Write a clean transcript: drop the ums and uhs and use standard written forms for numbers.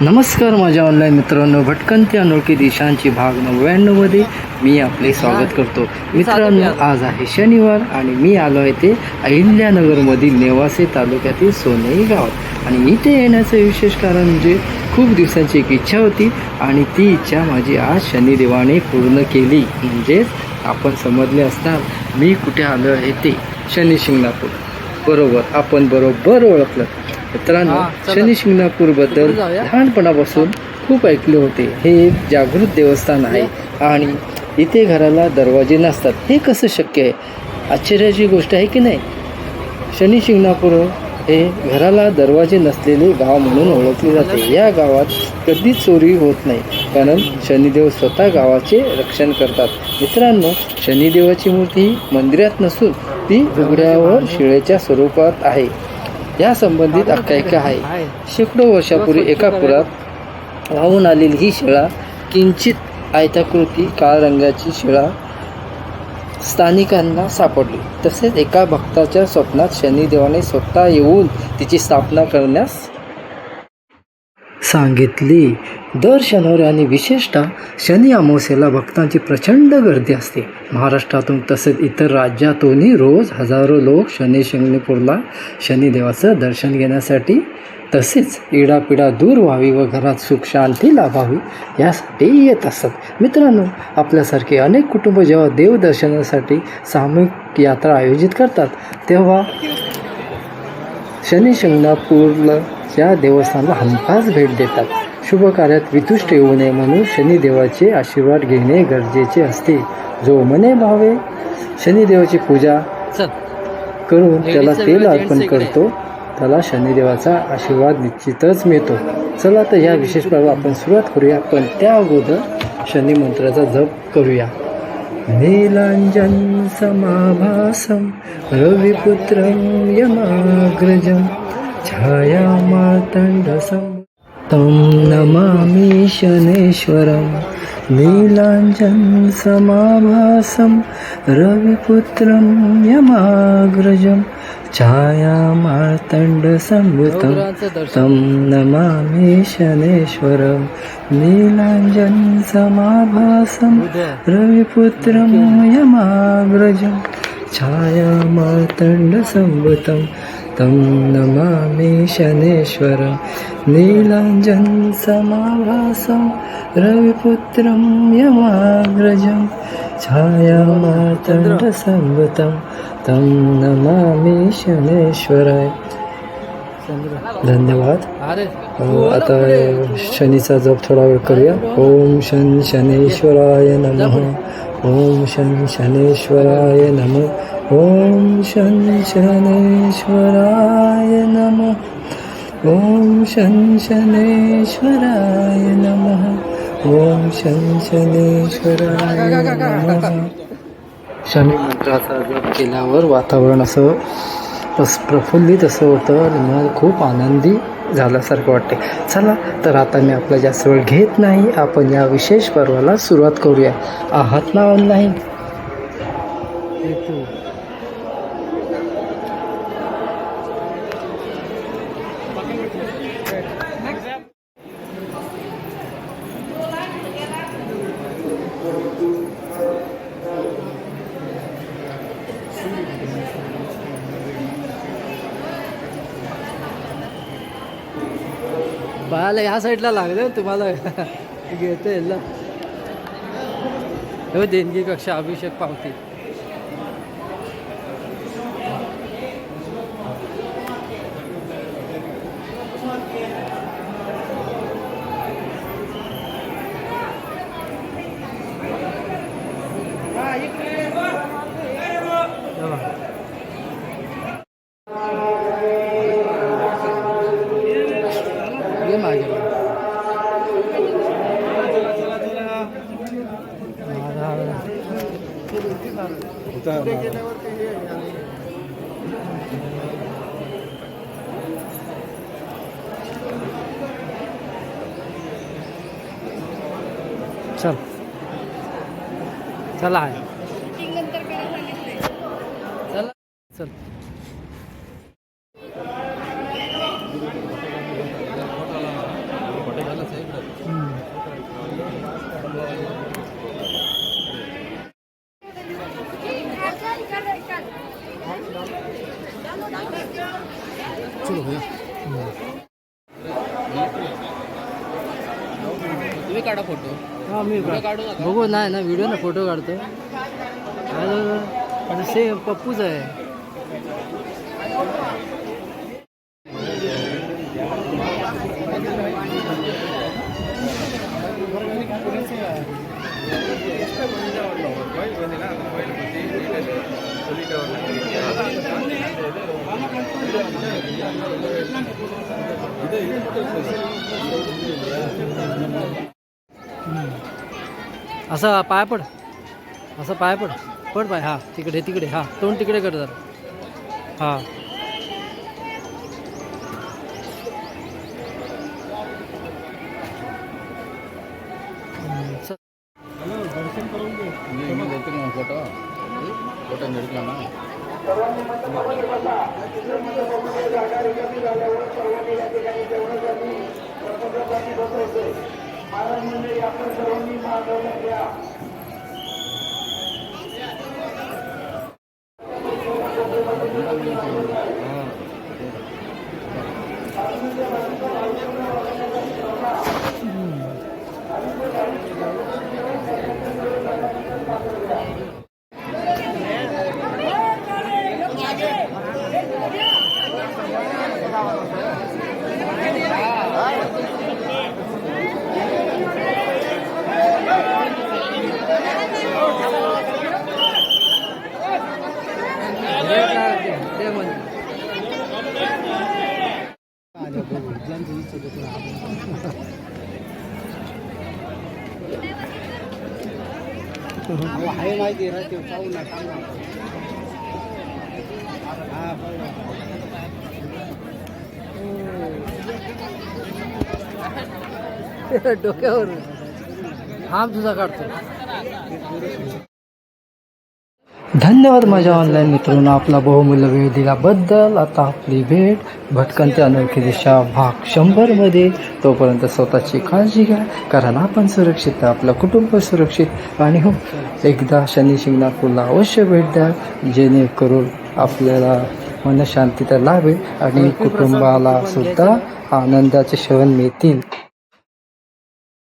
नमस्कार माझ्या ऑनलाईन मित्रांनो, भटकंती अनोळखी दिशांची भाग 99मध्ये मी आपले स्वागत करतो. मित्रांनो, आज आहे शनिवार आणि मी आलो आहे ते अहिल्यानगरमधील नेवासे तालुक्यातील सोनई गावात. आणि इथे येण्याचं विशेष कारण म्हणजे खूप दिवसांची एक इच्छा होती आणि ती इच्छा माझी आज शनिदेवाने पूर्ण केली. म्हणजेच आपण समजले असणार मी कुठे आलो आहे ते शनी शिंगणापूर. बरोबर, आपण बरोबर ओळखलं. मित्रांनो, शनी शिंगणापूरबद्दल लहानपणापासून खूप ऐकले होते. हे एक जागृत देवस्थान आहे आणि इथे घराला दरवाजे नसतात. हे कसं शक्य आहे? आश्चर्याची गोष्ट आहे की नाही? शनी शिंगणापूर हे घराला दरवाजे नसलेले गाव म्हणून ओळखले जाते. या गावात कधीच चोरी होत नाही, कारण शनिदेव स्वतः गावाचे रक्षण करतात. मित्रांनो, शनिदेवाची मूर्ती ही मंदिरात नसून ती उघड्यावर शिळेच्या स्वरूपात आहे. या संबंधित आख्यायिका आहे. शेकडो वर्षापूर्वी एका पुरात वाहून आलेली ही शिळा किंचित आयताकृती काळ्या रंगाची शिळा स्थानिकांना सापडली. तसेच एका भक्ताच्या स्वप्नात शनिदेवाने स्वतः येऊन तिची स्थापना करण्यास सांगितली. दर शनिवारी आणि विशेषतः शनी अमावस्येला भक्तांची प्रचंड गर्दी असते. महाराष्ट्रातून तसेच इतर राज्यातूनही रोज हजारो लोक शनी शिंगणापूरला शनिदेवाचं दर्शन घेण्यासाठी तसेच इडापिडा दूर व्हावी व घरात सुख शांती लाभावी यासाठी येत असतात. मित्रांनो, आपल्यासारखे अनेक कुटुंब जेव्हा देवदर्शनासाठी सामूहिक यात्रा आयोजित करतात तेव्हा शनी शिंगणापूरला या देवस्थानाला हमखास भेट देतात. शुभ कार्यात वितुष्ट येऊ नये म्हणून शनिदेवाचे आशीर्वाद घेणे गरजेचे असते. जो मने भावे शनिदेवाची पूजा करून त्याला तेल अर्पण करतो त्याला शनिदेवाचा आशीर्वाद निश्चितच मिळतो. चला तर या विशेष पर्व आपण सुरुवात करूया, पण त्या अगोदर शनी मंत्राचा जप करूया. नीलांजन समाभासम रविपुत्रं यमाग्रजं छाया मार्तंडसं तं नमामि शनेश्वरं. नीलांजन समाभासं रविपुत्रं यमाग्रजं छाया मार्तंडसंभूतं तं नमामि शनेश्वरं. नीलांजन समाभासं रविपुत्रं यमाग्रजं छाया मार्तंडसंभूतं तं नमामि शनेश्वरं. नीलांजन समाभासं रविपुत्रं यमाग्रजं छाया मार्तंडसंभूतं तं नमामि शनेश्वराय. धन्यवाद. आता शनीचा जप थोडा वेळ करूया. ओम शनेश्वराय नमः. ओम शनेश्वराय नमः. ओम शनेश्वराय नमः. ओम शनेश्वराय नमः. ओम शनेश्वराय नमः. शनी मंत्राचा जप केल्यावर वातावरण असं प्रफुल्लित असं होतं आणि मला खूप आनंदी झाल्यासारखं वाटते. चला तर आता मी आपला जास्त वेळ घेत नाही, आपण या विशेष पर्वाला सुरुवात करूया. आहात ना ऑनलाईन? बाळाला ह्या साईडला लागलं तुम्हाला घेता येईल ना. देणगी कक्षा अभिषेक पावती. चल चला चल चल. तुम्ही काढा फोटो. हा मी काढू नका. बघू नाही ना व्हिडिओ ना फोटो काढतो आता सेम पप्पूच आहे. असं पाय पड, असं पाय पड, पड पाय. हा तिकडे तिकडे, हा तोंड तिकडे कर जरा. हा फोटो फोटो निघला ना. आहे माहिती राहते पाहू ना डोक्यावर हाम तुझा काढतो. धन्यवाद माझ्या ऑनलाईन मित्रांनो, आपला बहुमूल्य वेळ दिल्याबद्दल. आता आपली भेट भटकंती अनोळखी दिशा भाग 100 मध्ये. तोपर्यंत स्वतःची काळजी घ्या, कारण आपण सुरक्षित आहे, आपलं कुटुंब सुरक्षित. आणि हो, एकदा शनी शिंगणापूरला अवश्य भेट द्या, जेणेकरून आपल्याला मनशांती तर लाभेल आणि कुटुंबाला सुद्धा आनंदाचे क्षण मिळतील.